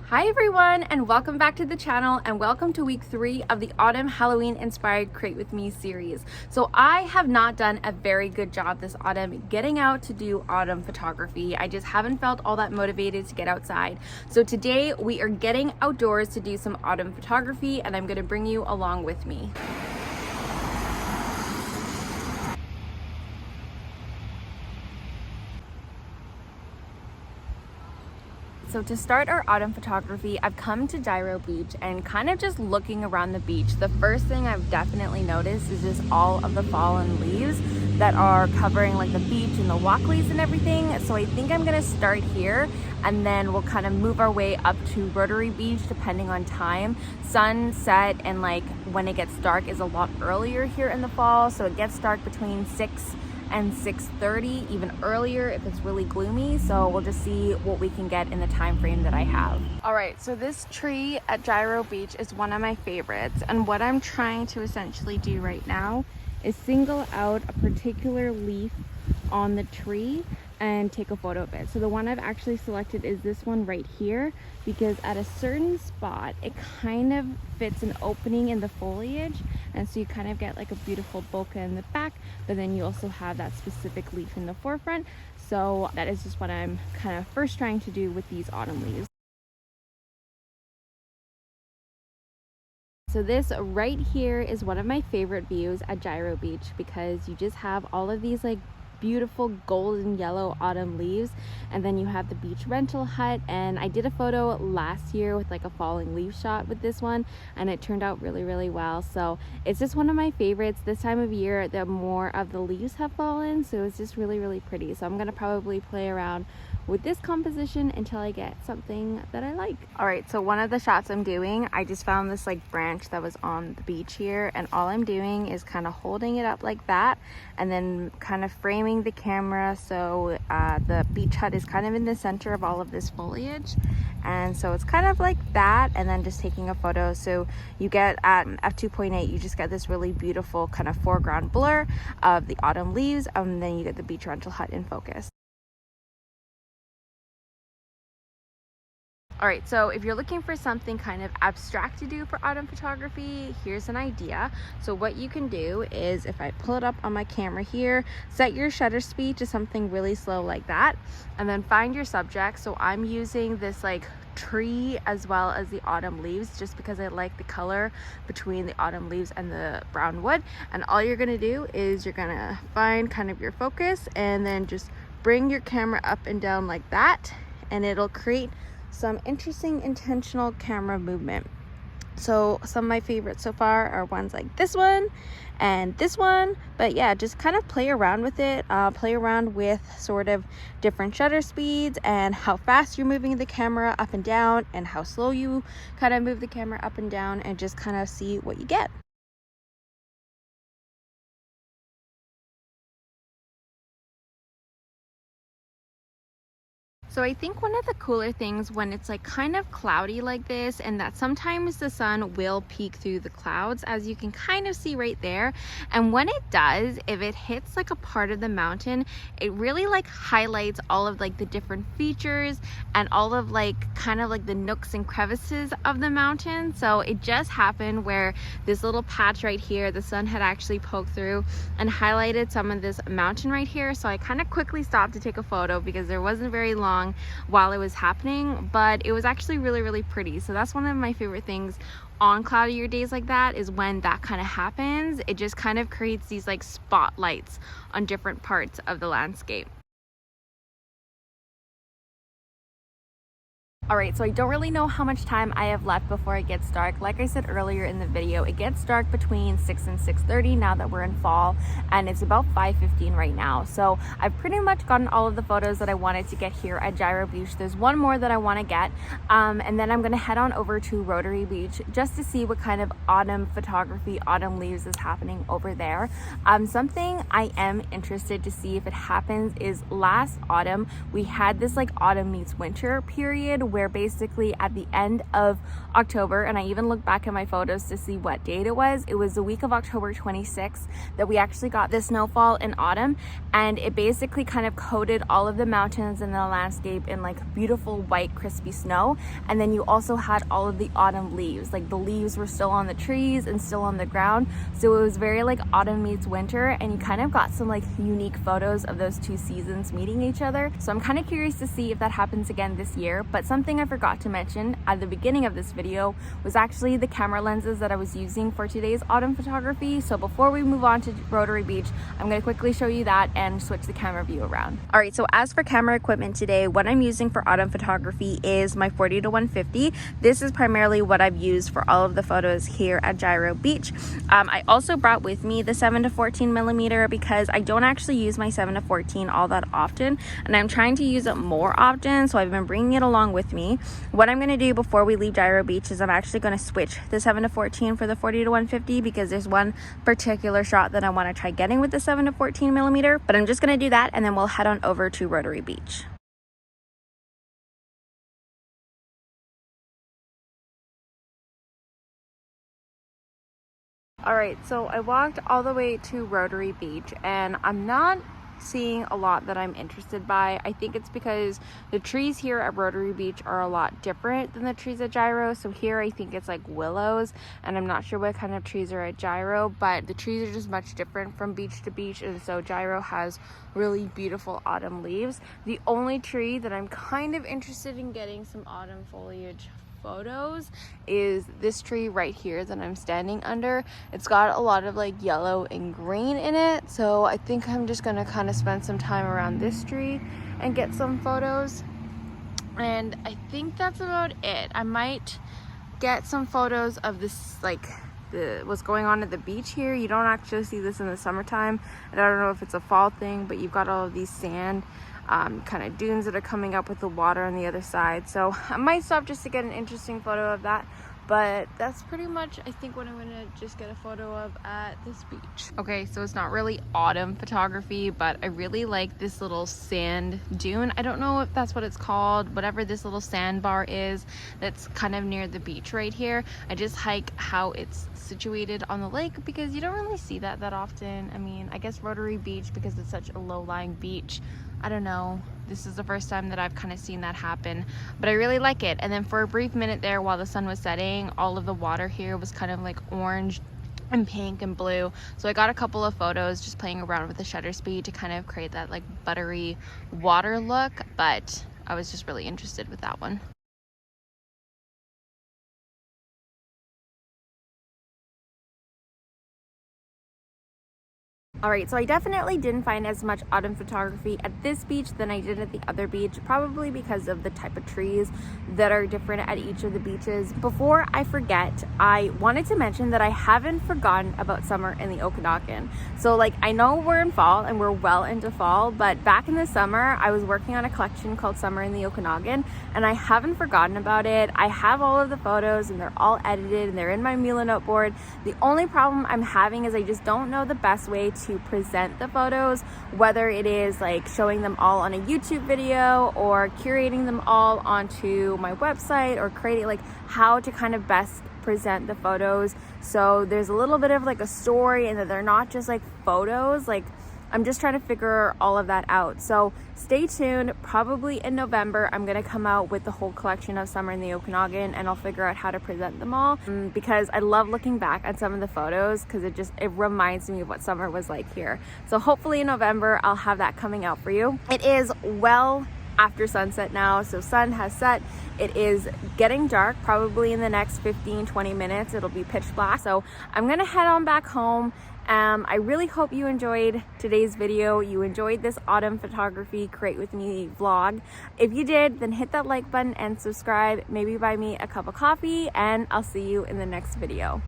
Hi everyone, and welcome back to the channel, and welcome to week 3 of the Autumn Halloween Inspired Create With Me series. So I have not done a very good job this autumn getting out to do autumn photography. I just haven't felt all that motivated to get outside. So today we are getting outdoors to do some autumn photography, and I'm going to bring you along with me. So to start our autumn photography, I've come to Gyro Beach, and kind of just looking around the beach, the first thing I've definitely noticed is just all of the fallen leaves that are covering like the beach and the walkways and everything. So I think I'm gonna start here, and then we'll kind of move our way up to Rotary Beach depending on time. Sunset and like when it gets dark is a lot earlier here in the fall, so it gets dark between 6 and 6:30, even earlier if it's really gloomy. So we'll just see what we can get in the time frame that I have. All right, so this tree at Gyro Beach is one of my favorites, and what I'm trying to essentially do right now is single out a particular leaf on the tree and take a photo of it. So the one I've actually selected is this one right here, because at a certain spot it kind of fits an opening in the foliage, and so you kind of get like a beautiful bokeh in the back, but then you also have that specific leaf in the forefront. So that is just what I'm kind of first trying to do with these autumn leaves. So this right here is one of my favorite views at Gyro Beach, because you just have all of these like beautiful golden yellow autumn leaves, and then you have the beach rental hut. And I did a photo last year with like a falling leaf shot with this one, and it turned out really well. So it's just one of my favorites. This time of year the more of the leaves have fallen, so it's just really pretty. So I'm gonna probably play around with this composition until I get something that I like. All right, so one of the shots I'm doing, I just found this like branch that was on the beach here, and all I'm doing is kind of holding it up like that, and then kind of framing the camera so the beach hut is kind of in the center of all of this foliage. And so it's kind of like that, and then just taking a photo. So you get at f2.8, you just get this really beautiful kind of foreground blur of the autumn leaves, and then you get the beach rental hut in focus. All right, so if you're looking for something kind of abstract to do for autumn photography, here's an idea. So what you can do is, if I pull it up on my camera here, set your shutter speed to something really slow like that, and then find your subject. So I'm using this like tree as well as the autumn leaves, just because I like the color between the autumn leaves and the brown wood. And all you're gonna do is you're gonna find kind of your focus, and then just bring your camera up and down like that, and it'll create some interesting intentional camera movement. So some of my favorites so far are ones like this one and this one. But yeah, just kind of play around with it, play around with sort of different shutter speeds and how fast you're moving the camera up and down, and how slow you kind of move the camera up and down, and just kind of see what you get. So I think one of the cooler things when it's like kind of cloudy like this, and that sometimes the sun will peek through the clouds, as you can kind of see right there. And when it does, if it hits like a part of the mountain, it really like highlights all of like the different features and all of like kind of like the nooks and crevices of the mountain. So it just happened where this little patch right here, the sun had actually poked through and highlighted some of this mountain right here. So I kind of quickly stopped to take a photo, because there wasn't very long while it was happening, but it was actually really pretty. So that's one of my favorite things on cloudier days like that, is when that kind of happens. It just kind of creates these like spotlights on different parts of the landscape. All right, so I don't really know how much time I have left before it gets dark. Like I said earlier in the video, it gets dark between 6 and 6:30 now that we're in fall, and it's about 5:15 right now. So I've pretty much gotten all of the photos that I wanted to get here at Gyro Beach. There's one more that I want to get, and then I'm gonna head on over to Rotary Beach just to see what kind of autumn photography, autumn leaves is happening over there. Something I am interested to see if it happens is, last autumn we had this like autumn meets winter period where basically at the end of October, and I even looked back at my photos to see what date it was the week of October 26th that we actually got the snowfall in autumn, and it basically kind of coated all of the mountains and the landscape in like beautiful white crispy snow. And then you also had all of the autumn leaves, like the leaves were still on the trees and still on the ground, so it was very like autumn meets winter, and you kind of got some like unique photos of those two seasons meeting each other. So I'm kind of curious to see if that happens again this year. But something I forgot to mention at the beginning of this video was actually the camera lenses that I was using for today's autumn photography. So before we move on to Rotary Beach, I'm going to quickly show you that and switch the camera view around. All right, so as for camera equipment today, what I'm using for autumn photography is my 40-150. This is primarily what I've used for all of the photos here at Gyro Beach. I also brought with me the 7-14 millimeter because I don't actually use my 7-14 all that often, and I'm trying to use it more often, so I've been bringing it along with me. What I'm going to do before we leave Gyro Beach is I'm actually going to switch the 7-14 for the 40-150 because there's one particular shot that I want to try getting with the 7-14 millimeter, but I'm just going to do that and then we'll head on over to Rotary Beach. All right, so I walked all the way to Rotary Beach and I'm not seeing a lot that I'm interested by. I think it's because the trees here at Rotary Beach are a lot different than the trees at Gyro. So here I think it's like willows, and I'm not sure what kind of trees are at Gyro, but the trees are just much different from beach to beach, and so Gyro has really beautiful autumn leaves. The only tree that I'm kind of interested in getting some autumn foliage photos is this tree right here that I'm standing under. It's got a lot of like yellow and green in it, so I think I'm just gonna kind of spend some time around this tree and get some photos, and I think that's about it. I might get some photos of this, like what's going on at the beach here. You don't actually see this in the summertime, and I don't know if it's a fall thing, but you've got all of these sand kind of dunes that are coming up with the water on the other side. So I might stop just to get an interesting photo of that, but that's pretty much I think what I'm gonna just get a photo of at this beach. Okay, so it's not really autumn photography, but I really like this little sand dune. I don't know if that's what it's called, whatever this little sandbar is that's kind of near the beach right here. I just like how it's situated on the lake because you don't really see that often. I mean, I guess Rotary Beach, because it's such a low-lying beach, I don't know, this is the first time that I've kind of seen that happen, but I really like it. And then for a brief minute there while the sun was setting, all of the water here was kind of like orange and pink and blue, so I got a couple of photos just playing around with the shutter speed to kind of create that like buttery water look, but I was just really interested with that one. Alright, so I definitely didn't find as much autumn photography at this beach than I did at the other beach, probably because of the type of trees that are different at each of the beaches. Before I forget, I wanted to mention that I haven't forgotten about summer in the Okanagan. So like, I know we're in fall and we're well into fall, but back in the summer, I was working on a collection called Summer in the Okanagan, and I haven't forgotten about it. I have all of the photos and they're all edited and they're in my Mila note board. The only problem I'm having is I just don't know the best way to present the photos, whether it is like showing them all on a YouTube video or curating them all onto my website, or creating like how to kind of best present the photos so there's a little bit of like a story and that they're not just like photos. Like, I'm just trying to figure all of that out. So stay tuned. Probably in November, I'm going to come out with the whole collection of Summer in the Okanagan, and I'll figure out how to present them all, because I love looking back at some of the photos because it reminds me of what summer was like here. So hopefully in November, I'll have that coming out for you. It is well after sunset now, so sun has set. It is getting dark. Probably in the next 15-20 minutes it'll be pitch black, so I'm gonna head on back home. I really hope you enjoyed today's video. You enjoyed this autumn photography create with me vlog. If you did, then hit that like button and subscribe. Maybe buy me a cup of coffee, and I'll see you in the next video.